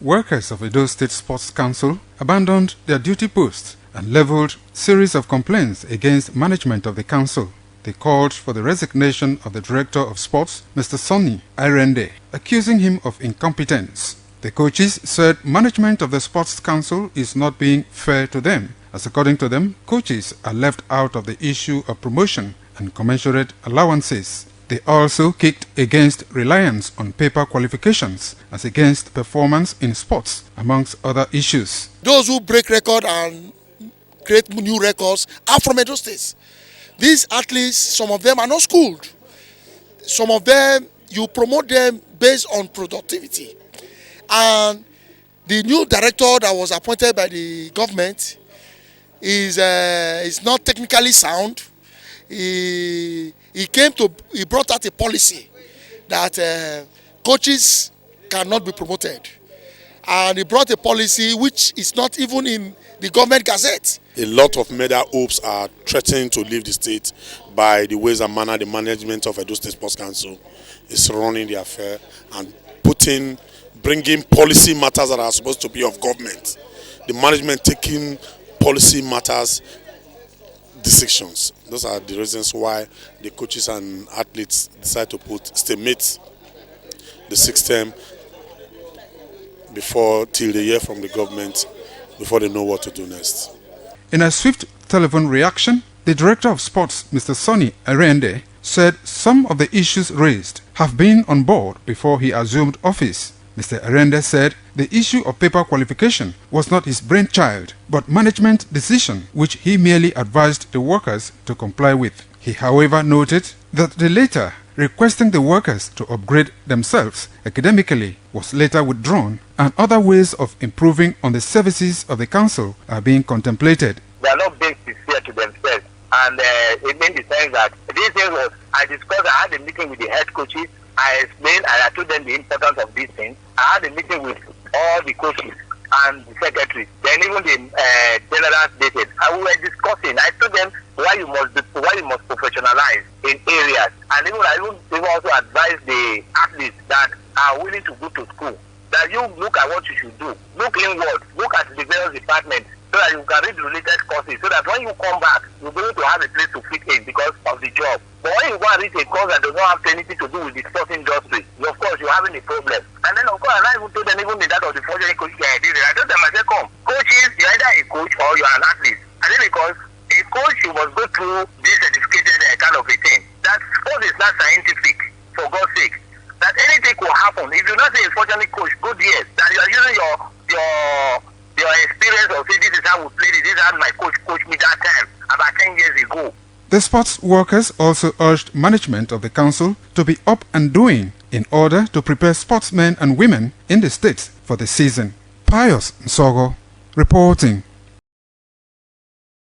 workers of Edo State Sports Council abandoned their duty posts and leveled series of complaints against management of the council. They called for the resignation of the Director of Sports, Mr. Sonny Irende, accusing him of incompetence. The coaches said management of the Sports Council is not being fair to them, as according to them, coaches are left out of the issue of promotion and commensurate allowances. They also kicked against reliance on paper qualifications as against performance in sports, amongst other issues. Those who break record and create new records are from Edo State. These athletes, some of them are not schooled. Some of them, you promote them based on productivity. And the new director that was appointed by the government is not technically sound. He brought out a policy that coaches cannot be promoted. And he brought a policy which is not even in the government gazette. A lot of medal hopes are threatening to leave the state by the ways and manner the management of Edo State Sports Council is running the affair and bringing policy matters that are supposed to be of government. The management taking policy matters decisions. Those are the reasons why the coaches and athletes decide to stalemate the system till they hear from the government before they know what to do next. In a swift telephone reaction, the Director of Sports, Mr. Sonny Irende, said some of the issues raised have been on board before he assumed office. Mr. Irende said the issue of paper qualification was not his brainchild, but management decision which he merely advised the workers to comply with. He, however, noted that the letter requesting the workers to upgrade themselves academically was later withdrawn, and other ways of improving on the services of the council are being contemplated. They are not being sincere to themselves, and it made the sense that this thing was, I had a meeting with the head coaches. I explained and I told them the importance of these things. I had a meeting with all the coaches and the secretaries, then even the general stated. And we were discussing. I told them why you must professionalize in areas, and I even also advise the athletes that are willing to go to school that you look at what you should do. Look inward. Look at the various departments so that you can read related courses, so that when you come back, you'll be able to have a place to fit in because of the job. But when you go and read a course that does not have anything to do with the sports industry, of course, you're having a problem. And then, of course, I even told them, even in that of the fortunate coaches I did it, I told them, I said, come, coaches, you're either a coach or you're an athlete. And then because a coach, you must go through this certificated kind of a thing. That sport is not scientific, for God's sake. That anything could happen. If you're not a fortunate coach, good years, that you are using your experience of say this is how we played it, this is how my coach coached me that time, about 10 years ago. The sports workers also urged management of the council to be up and doing in order to prepare sportsmen and women in the state for the season. Pius Nsogo reporting.